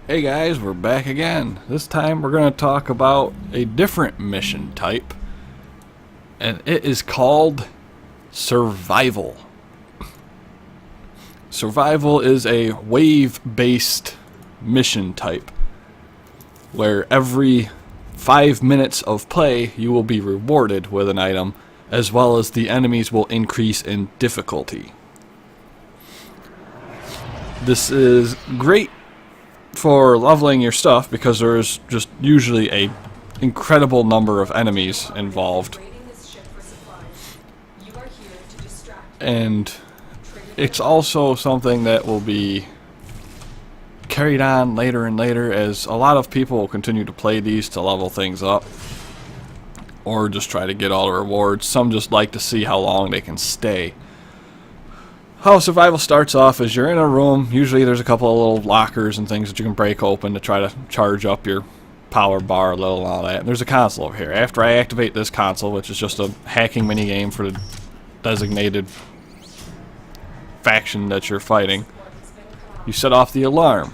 Hey guys, we're back again. This time we're going to talk about a different mission type, and it is called Survival. Survival is a wave-based mission type, where every 5 minutes of play you will be rewarded with an item, as well as the enemies will increase in difficulty. This is great for leveling your stuff because there's just usually a incredible number of enemies involved, and it's also something that will be carried on later and later as a lot of people will continue to play these to level things up or just try to get all the rewards. Some just like to see how long they can stay. How survival starts off is you're in a room. Usually there's a couple of little lockers and things that you can break open to try to charge up your power bar a little and all that. And there's a console over here. After I activate this console, which is just a hacking minigame for the designated faction that you're fighting, you set off the alarm.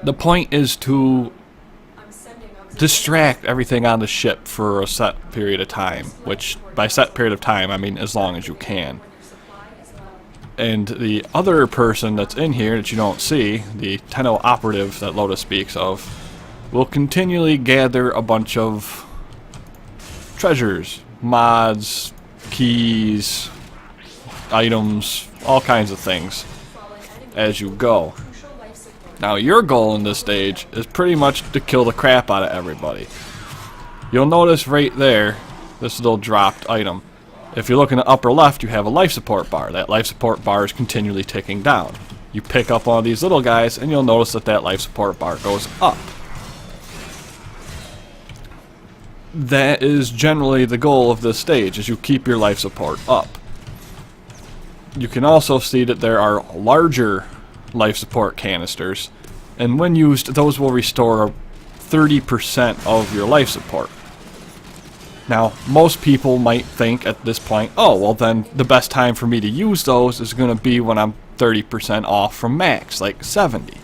The point is to distract everything on the ship for a set period of time, which by set period of time I mean as long as you can. And the other person that's in here that you don't see, the Tenno operative that Lotus speaks of, will continually gather a bunch of treasures, mods, keys, items, all kinds of things as you go. Now your goal in this stage is pretty much to kill the crap out of everybody. You'll notice right there, this little dropped item. If you look in the upper left, you have a life support bar. That life support bar is continually ticking down. You pick up one of these little guys, and you'll notice that that life support bar goes up. That is generally the goal of this stage, is you keep your life support up. You can also see that there are larger life support canisters, and when used, those will restore 30% of your life support. Now, most people might think at this point, oh, well then the best time for me to use those is going to be when I'm 30% off from max, like 70.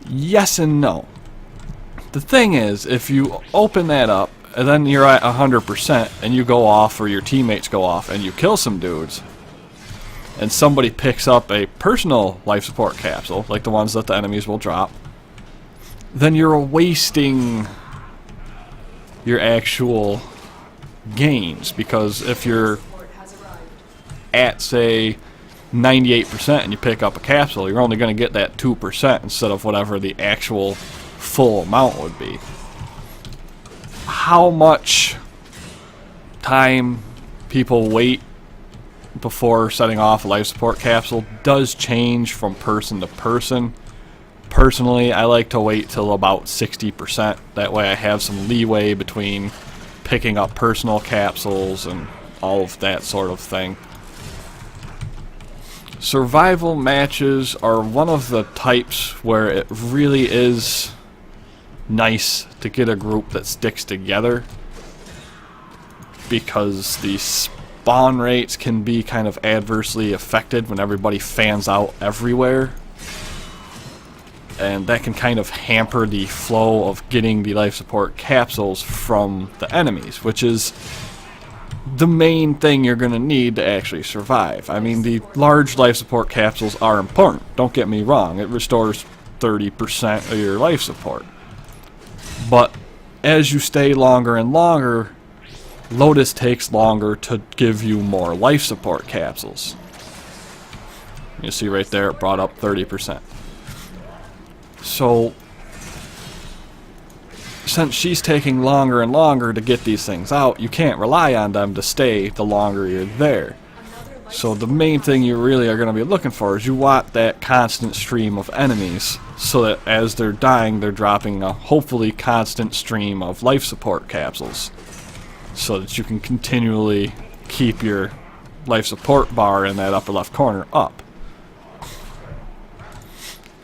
Yes and no. The thing is, if you open that up, and then you're at 100%, and you go off, or your teammates go off, and you kill some dudes, and somebody picks up a personal life support capsule, like the ones that the enemies will drop, then you're wasting your actual gains, because if you're at, say, 98% and you pick up a capsule, you're only going to get that 2% instead of whatever the actual full amount would be. How much time people wait before setting off a life support capsule does change from person to person. Personally, I like to wait till about 60%. That way I have some leeway between picking up personal capsules and all of that sort of thing. Survival matches are one of the types where it really is nice to get a group that sticks together, because the spawn rates can be kind of adversely affected when everybody fans out everywhere. And that can kind of hamper the flow of getting the life support capsules from the enemies, which is the main thing you're going to need to actually survive. I mean, the large life support capsules are important, don't get me wrong. It restores 30% of your life support. But as you stay longer and longer, Lotus takes longer to give you more life support capsules. You see right there, it brought up 30%. So, since she's taking longer and longer to get these things out, you can't rely on them to stay the longer you're there. So the main thing you really are going to be looking for is you want that constant stream of enemies, so that as they're dying, they're dropping a hopefully constant stream of life support capsules, so that you can continually keep your life support bar in that upper left corner up.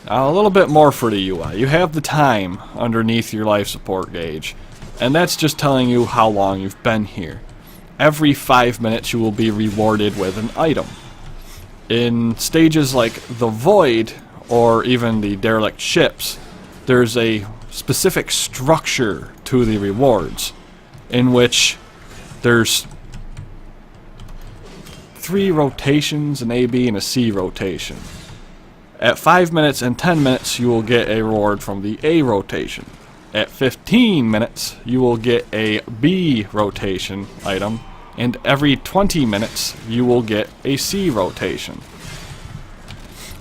Now, a little bit more for the UI. You have the time underneath your life support gauge, and that's just telling you how long you've been here. Every 5 minutes you will be rewarded with an item. In stages like the Void, or even the derelict ships, there's a specific structure to the rewards, in which there's 3 rotations, an A, B, and a C rotation. At 5 minutes and 10 minutes, you will get a reward from the A rotation. At 15 minutes, you will get a B rotation item, and every 20 minutes, you will get a C rotation.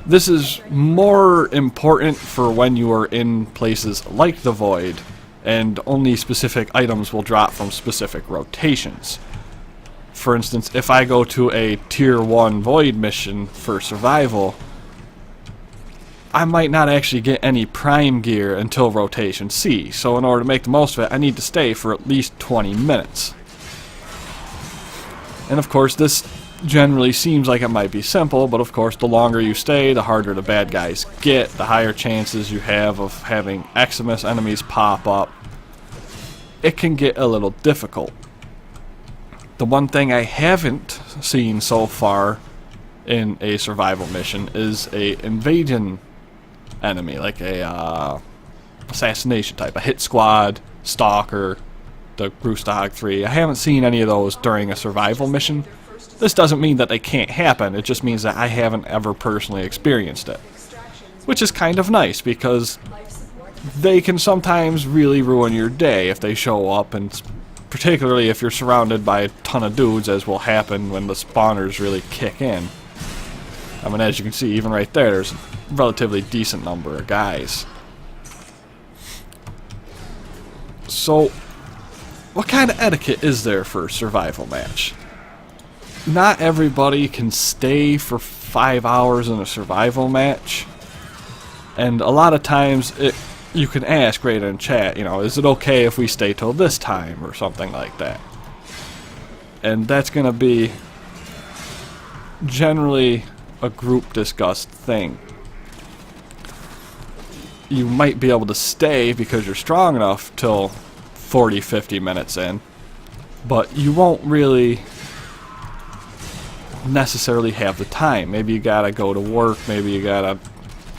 This is more important for when you are in places like the Void, and only specific items will drop from specific rotations. For instance, if I go to a Tier 1 Void mission for survival, I might not actually get any Prime gear until rotation C, so in order to make the most of it, I need to stay for at least 20 minutes. And of course, this generally seems like it might be simple, but of course, the longer you stay, the harder the bad guys get, the higher chances you have of having Eximus enemies pop up. It can get a little difficult. The one thing I haven't seen so far in a survival mission is a invasion enemy, like a assassination type, a hit squad, stalker, the Grustag 3. I haven't seen any of those during a survival mission. This doesn't mean that they can't happen, it just means that I haven't ever personally experienced it. Which is kind of nice, because they can sometimes really ruin your day if they show up, and particularly if you're surrounded by a ton of dudes, as will happen when the spawners really kick in. I mean, as you can see, even right there, there's a relatively decent number of guys. So, what kind of etiquette is there for a survival match? Not everybody can stay for 5 hours in a survival match, and a lot of times you can ask right in chat, is it okay if we stay till this time or something like that? And that's going to be generally a group discussed thing. You might be able to stay because you're strong enough till 40-50 minutes in, but you won't really necessarily have the time. Maybe you gotta go to work, maybe you gotta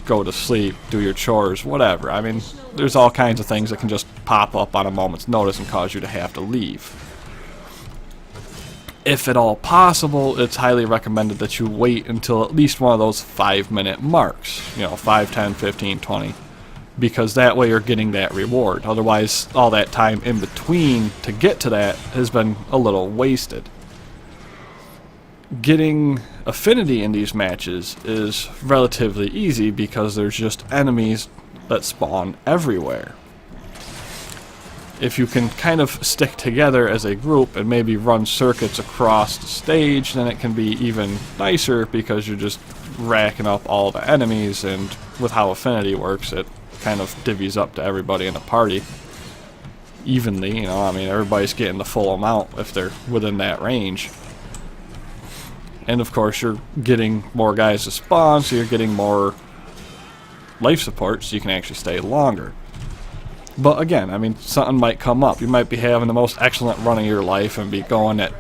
go to sleep, do your chores, whatever. I mean, there's all kinds of things that can just pop up on a moment's notice and cause you to have to leave. If at all possible, it's highly recommended that you wait until at least one of those 5-minute marks, 5, 10, 15, 20, because that way you're getting that reward. Otherwise, all that time in between to get to that has been a little wasted. Getting affinity in these matches is relatively easy because there's just enemies that spawn everywhere. If you can kind of stick together as a group and maybe run circuits across the stage, then it can be even nicer because you're just racking up all the enemies, and with how affinity works, it kind of divvies up to everybody in the party evenly. I mean, everybody's getting the full amount if they're within that range. And of course, you're getting more guys to spawn, so you're getting more life support, so you can actually stay longer. But again, I mean, something might come up. You might be having the most excellent run of your life and be going at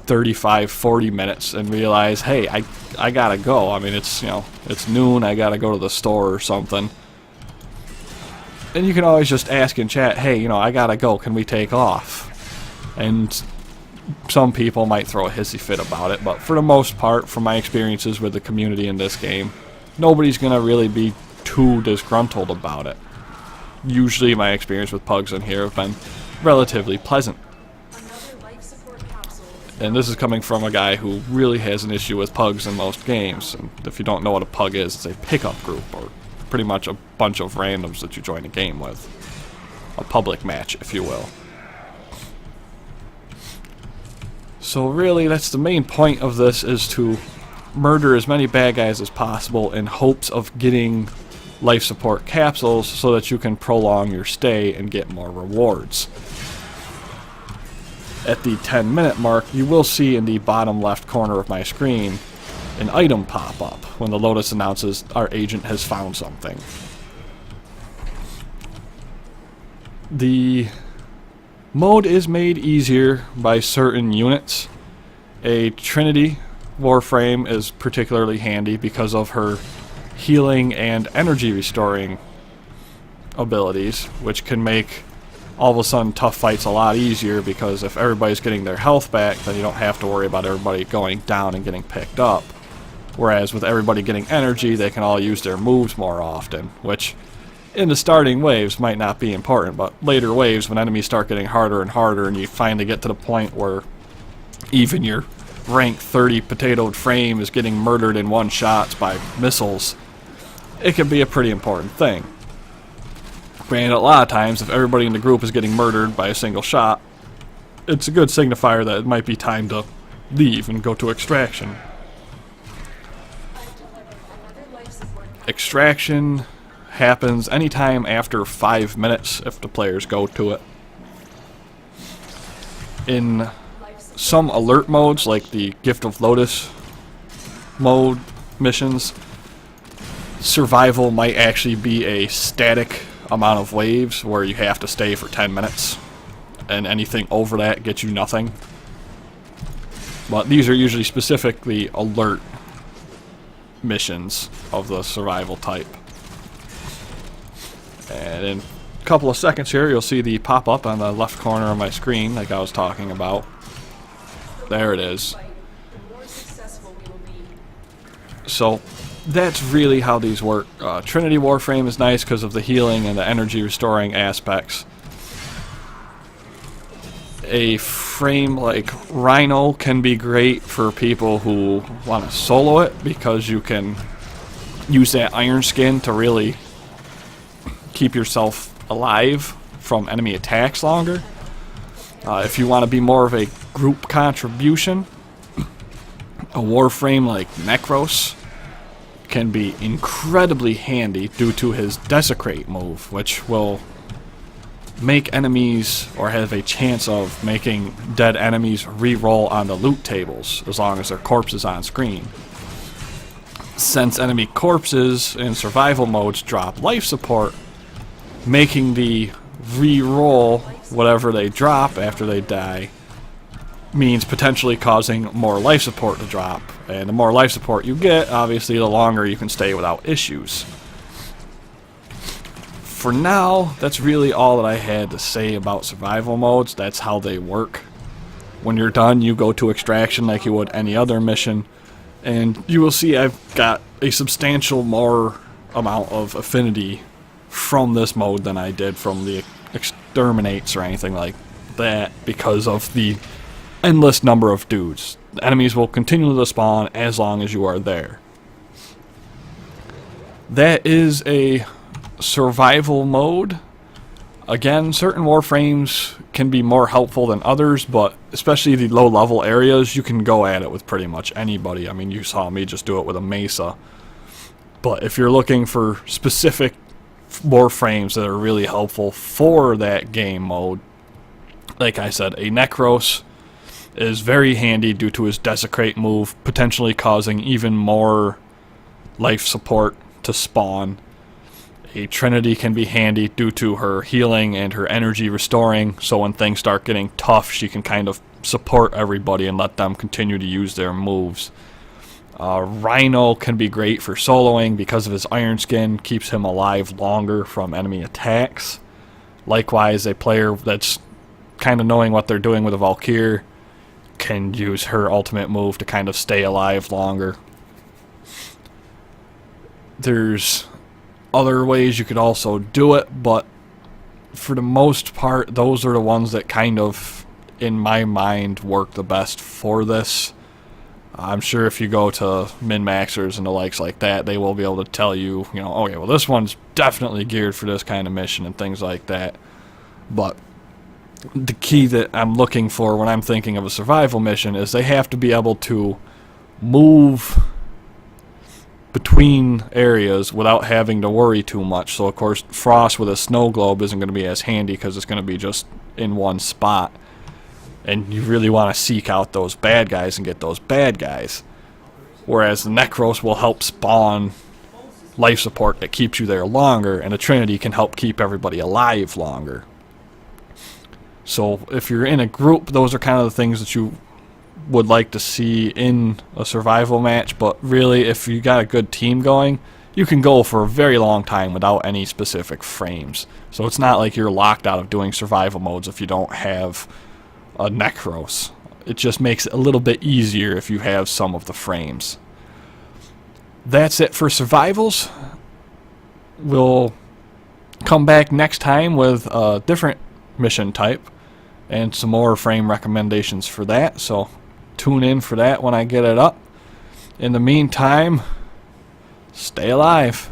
35, 40 minutes and realize, hey, I gotta go. I mean, it's noon, I gotta go to the store or something. And you can always just ask in chat, hey, I gotta go, can we take off? And some people might throw a hissy fit about it, but for the most part, from my experiences with the community in this game, nobody's gonna really be too disgruntled about it. Usually my experience with pugs in here have been relatively pleasant. And this is coming from a guy who really has an issue with pugs in most games. And if you don't know what a pug is, it's a pickup group, or pretty much a bunch of randoms that you join a game with. A public match, if you will. So really, that's the main point of this, is to murder as many bad guys as possible in hopes of getting life support capsules so that you can prolong your stay and get more rewards. At the 10-minute mark, you will see in the bottom left corner of my screen an item pop up when the Lotus announces our agent has found something. The mode is made easier by certain units. A Trinity Warframe is particularly handy because of her healing and energy restoring abilities, which can make all of a sudden tough fights a lot easier, because if everybody's getting their health back, then you don't have to worry about everybody going down and getting picked up. Whereas with everybody getting energy, they can all use their moves more often, which in the starting waves might not be important, but later waves, when enemies start getting harder and harder and you finally get to the point where even your rank 30 potatoed frame is getting murdered in one shot by missiles, it can be a pretty important thing. And a lot of times, if everybody in the group is getting murdered by a single shot, it's a good signifier that it might be time to leave and go to extraction. Extraction happens anytime after 5 minutes if the players go to it. In some alert modes, like the Gift of Lotus mode missions, survival might actually be a static amount of waves where you have to stay for 10 minutes, and anything over that gets you nothing. But these are usually specifically alert missions of the survival type. And in a couple of seconds here, you'll see the pop-up on the left corner of my screen like I was talking about. There it is. So that's really how these work. Trinity Warframe is nice because of the healing and the energy restoring aspects. A frame like Rhino can be great for people who want to solo it, because you can use that iron skin to really keep yourself alive from enemy attacks longer. If you want to be more of a group contribution, a Warframe like Necros can be incredibly handy due to his Desecrate move, which will make enemies, or have a chance of making dead enemies re-roll on the loot tables as long as their corpse is on screen. Since enemy corpses in survival modes drop life support, making the re-roll whatever they drop after they die means potentially causing more life support to drop, and the more life support you get, obviously the longer you can stay without issues. For now, that's really all that I had to say about survival modes. That's how they work. When you're done, you go to extraction like you would any other mission, and you will see I've got a substantial more amount of affinity from this mode than I did from the exterminates or anything like that, because of the endless number of dudes. The enemies will continue to spawn as long as you are there. That is a survival mode. Again, certain Warframes can be more helpful than others, but especially the low level areas, you can go at it with pretty much anybody. I mean, you saw me just do it with a Mesa. But if you're looking for specific Warframes that are really helpful for that game mode, like I said, a Necros is very handy due to his Desecrate move, potentially causing even more life support to spawn. A Trinity can be handy due to her healing and her energy restoring, so when things start getting tough, she can kind of support everybody and let them continue to use their moves. Rhino can be great for soloing because of his iron skin, keeps him alive longer from enemy attacks. Likewise, a player that's kind of knowing what they're doing with a Valkyr can use her ultimate move to kind of stay alive longer. There's other ways you could also do it, but for the most part, those are the ones that kind of, in my mind, work the best for this. I'm sure if you go to min-maxers and the likes like that, they will be able to tell you, okay, well, this one's definitely geared for this kind of mission and things like that. But the key that I'm looking for when I'm thinking of a survival mission is they have to be able to move between areas without having to worry too much. So of course, Frost with a snow globe isn't going to be as handy because it's going to be just in one spot, and you really want to seek out those bad guys and get those bad guys, whereas the Necros will help spawn life support that keeps you there longer, and a Trinity can help keep everybody alive longer. So if you're in a group, those are kind of the things that you would like to see in a survival match. But really, if you got a good team going, you can go for a very long time without any specific frames. So it's not like you're locked out of doing survival modes if you don't have a Necros. It just makes it a little bit easier if you have some of the frames. That's it for survivals. We'll come back next time with a different mission type and some more frame recommendations for that. So tune in for that when I get it up. In the meantime, stay alive.